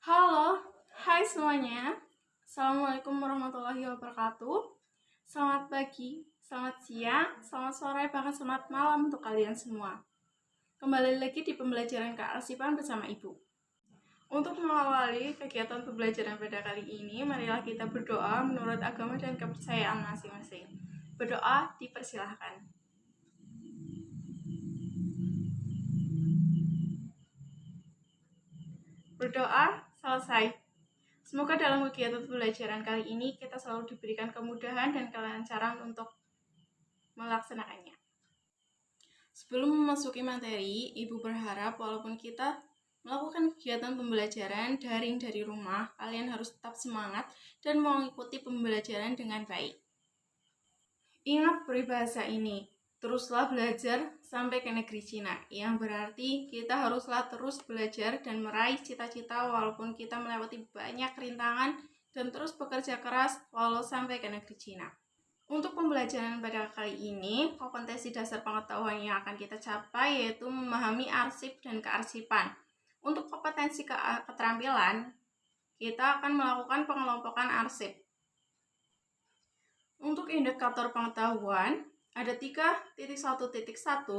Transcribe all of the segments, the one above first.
Halo, hai semuanya. Assalamualaikum warahmatullahi wabarakatuh. Selamat pagi, selamat siang, selamat sore, bahkan selamat malam untuk kalian semua. Kembali lagi di pembelajaran kearsipan bersama Ibu. Untuk mengawali kegiatan pembelajaran pada kali ini, marilah kita berdoa menurut agama dan kepercayaan masing-masing. Berdoa dipersilahkan. Berdoa selesai. Semoga dalam kegiatan pembelajaran kali ini kita selalu diberikan kemudahan dan kelancaran untuk melaksanakannya. Sebelum memasuki materi, Ibu berharap walaupun kita melakukan kegiatan pembelajaran daring dari rumah, kalian harus tetap semangat dan mengikuti pembelajaran dengan baik. Ingat peribahasa ini, teruslah belajar sampai ke negeri Cina, yang berarti kita haruslah terus belajar dan meraih cita-cita walaupun kita melewati banyak rintangan dan terus bekerja keras walau sampai ke negeri Cina. Untuk pembelajaran pada kali ini, kompetensi dasar pengetahuan yang akan kita capai yaitu memahami arsip dan kearsipan. Untuk kompetensi keterampilan, kita akan melakukan pengelompokan arsip. Untuk indikator pengetahuan, ada 3.1.1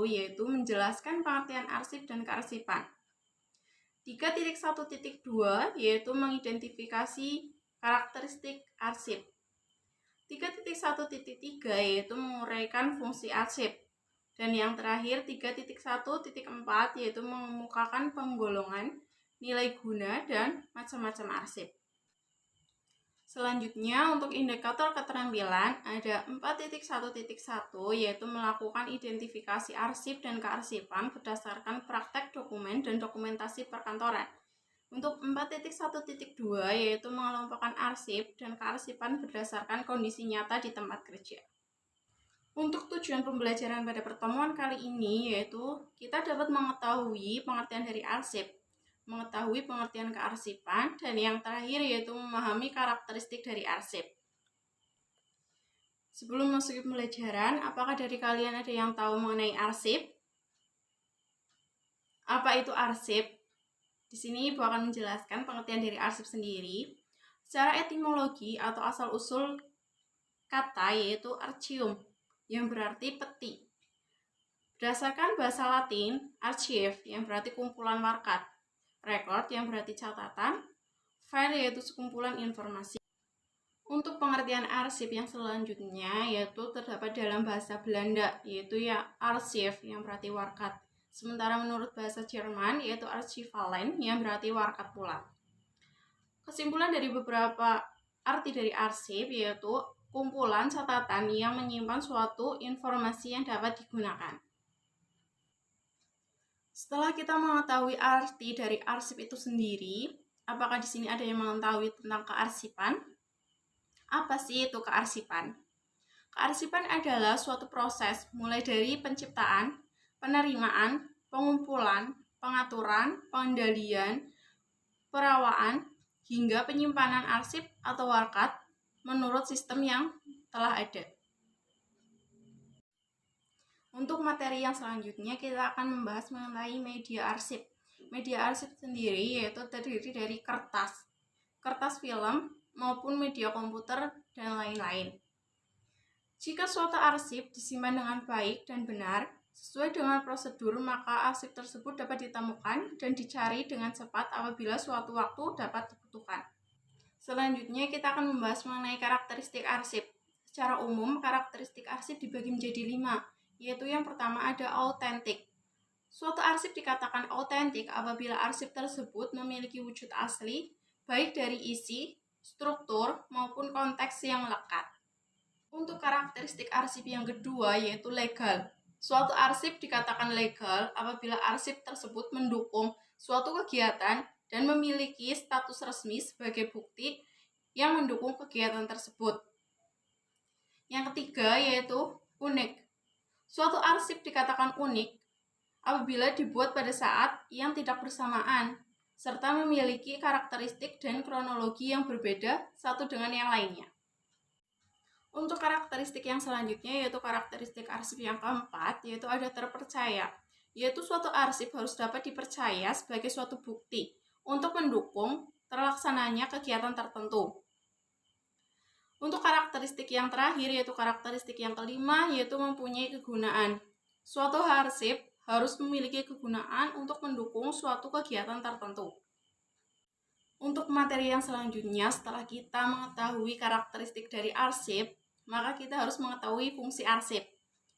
yaitu menjelaskan pengertian arsip dan kearsipan. 3.1.2 yaitu mengidentifikasi karakteristik arsip. 3.1.3 yaitu menguraikan fungsi arsip. Dan yang terakhir 3.1.4 yaitu mengemukakan penggolongan, nilai guna, dan macam-macam arsip. Selanjutnya untuk indikator keterampilan ada 4.1.1 yaitu melakukan identifikasi arsip dan kearsipan berdasarkan praktek dokumen dan dokumentasi perkantoran. Untuk 4.1.2 yaitu mengelompokkan arsip dan kearsipan berdasarkan kondisi nyata di tempat kerja. Untuk tujuan pembelajaran pada pertemuan kali ini yaitu kita dapat mengetahui pengertian dari arsip, mengetahui pengertian kearsipan, dan yang terakhir yaitu memahami karakteristik dari arsip. Sebelum masuk ke pembelajaran, apakah dari kalian ada yang tahu mengenai arsip? Apa itu arsip? Di sini Ibu akan menjelaskan pengertian dari arsip sendiri. Secara etimologi atau asal-usul kata yaitu archium, yang berarti peti. Berdasarkan bahasa Latin, archive yang berarti kumpulan markat, record yang berarti catatan, file yaitu sekumpulan informasi. Untuk pengertian arsip yang selanjutnya yaitu terdapat dalam bahasa Belanda yaitu ya archief yang berarti warkat. Sementara menurut bahasa Jerman yaitu archivalen yang berarti warkat pula. Kesimpulan dari beberapa arti dari arsip yaitu kumpulan catatan yang menyimpan suatu informasi yang dapat digunakan. Setelah kita mengetahui arti dari arsip itu sendiri, apakah di sini ada yang mengetahui tentang kearsipan? Apa sih itu kearsipan? Kearsipan adalah suatu proses mulai dari penciptaan, penerimaan, pengumpulan, pengaturan, pengendalian, perawaan, hingga penyimpanan arsip atau warkat menurut sistem yang telah ada. Untuk materi yang selanjutnya kita akan membahas mengenai media arsip. Media arsip sendiri yaitu terdiri dari kertas film, maupun media komputer dan lain-lain. Jika suatu arsip disimpan dengan baik dan benar, sesuai dengan prosedur, maka arsip tersebut dapat ditemukan dan dicari dengan cepat apabila suatu waktu dapat dibutuhkan. Selanjutnya kita akan membahas mengenai karakteristik arsip. Secara umum, karakteristik arsip dibagi menjadi 5, yaitu yang pertama ada autentik. Suatu arsip dikatakan autentik apabila arsip tersebut memiliki wujud asli, baik dari isi, struktur, maupun konteks yang melekat. Untuk karakteristik arsip yang kedua yaitu legal. Suatu arsip dikatakan legal apabila arsip tersebut mendukung suatu kegiatan dan memiliki status resmi sebagai bukti yang mendukung kegiatan tersebut. Yang ketiga yaitu unik. Suatu arsip dikatakan unik apabila dibuat pada saat yang tidak bersamaan, serta memiliki karakteristik dan kronologi yang berbeda satu dengan yang lainnya. Untuk karakteristik yang selanjutnya yaitu karakteristik arsip yang keempat, yaitu ada terpercaya, yaitu suatu arsip harus dapat dipercaya sebagai suatu bukti untuk mendukung terlaksananya kegiatan tertentu. Untuk karakteristik yang terakhir, yaitu karakteristik yang kelima, yaitu mempunyai kegunaan. Suatu arsip harus memiliki kegunaan untuk mendukung suatu kegiatan tertentu. Untuk materi yang selanjutnya, setelah kita mengetahui karakteristik dari arsip, maka kita harus mengetahui fungsi arsip.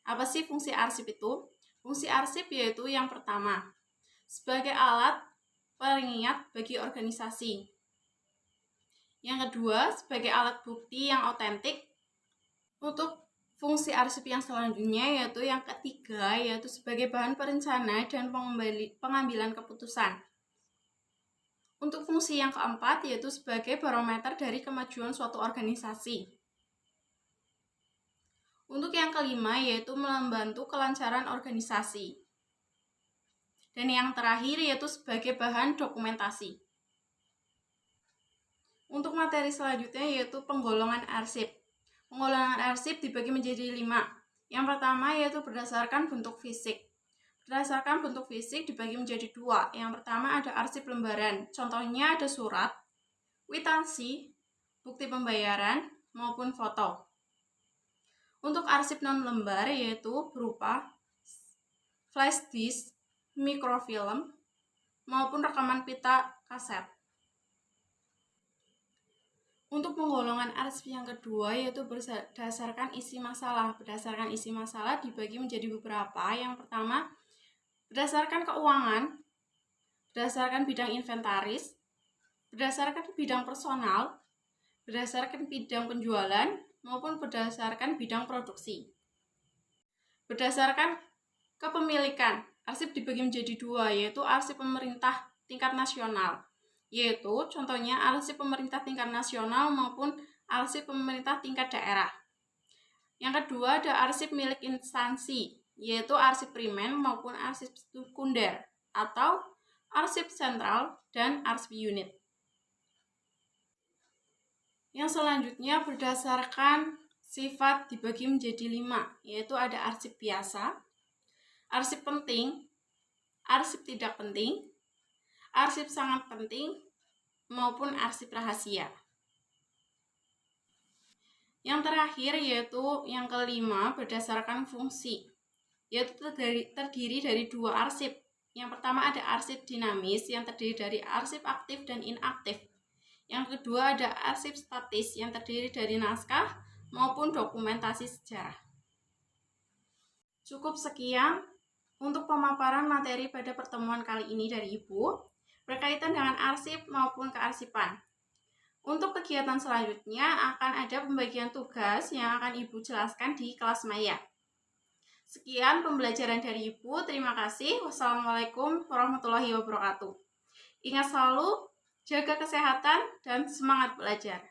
Apa sih fungsi arsip itu? Fungsi arsip yaitu yang pertama, sebagai alat pengingat bagi organisasi. Yang kedua, sebagai alat bukti yang otentik. Untuk fungsi arsip yang selanjutnya yaitu yang ketiga, yaitu sebagai bahan perencana dan pengambilan keputusan. Untuk fungsi yang keempat yaitu sebagai barometer dari kemajuan suatu organisasi. Untuk yang kelima yaitu membantu kelancaran organisasi. Dan yang terakhir yaitu sebagai bahan dokumentasi. Untuk materi selanjutnya yaitu penggolongan arsip. Penggolongan arsip dibagi menjadi 5. Yang pertama yaitu berdasarkan bentuk fisik. Berdasarkan bentuk fisik dibagi menjadi 2. Yang pertama ada arsip lembaran. Contohnya ada surat, kwitansi, bukti pembayaran, maupun foto. Untuk arsip non-lembar yaitu berupa flash disk, mikrofilm, maupun rekaman pita kaset. Untuk penggolongan arsip yang kedua yaitu berdasarkan isi masalah. Berdasarkan isi masalah dibagi menjadi beberapa. Yang pertama, berdasarkan keuangan, berdasarkan bidang inventaris, berdasarkan bidang personal, berdasarkan bidang penjualan, maupun berdasarkan bidang produksi. Berdasarkan kepemilikan, arsip dibagi menjadi 2, yaitu arsip pemerintah tingkat nasional, yaitu contohnya arsip pemerintah tingkat nasional maupun arsip pemerintah tingkat daerah. Yang kedua ada arsip milik instansi, yaitu arsip primer maupun arsip sekunder atau arsip sentral dan arsip unit. Yang selanjutnya berdasarkan sifat dibagi menjadi 5, yaitu ada arsip biasa, arsip penting, arsip tidak penting, arsip sangat penting, maupun arsip rahasia. Yang terakhir yaitu yang kelima berdasarkan fungsi, yaitu terdiri dari 2 arsip. Yang pertama ada arsip dinamis yang terdiri dari arsip aktif dan inaktif. Yang kedua ada arsip statis yang terdiri dari naskah maupun dokumentasi sejarah. Cukup sekian untuk pemaparan materi pada pertemuan kali ini dari Ibu berkaitan dengan arsip maupun kearsipan. Untuk kegiatan selanjutnya akan ada pembagian tugas yang akan Ibu jelaskan di kelas maya. Sekian pembelajaran dari Ibu. Terima kasih. Wassalamualaikum warahmatullahi wabarakatuh. Ingat selalu, jaga kesehatan dan semangat belajar.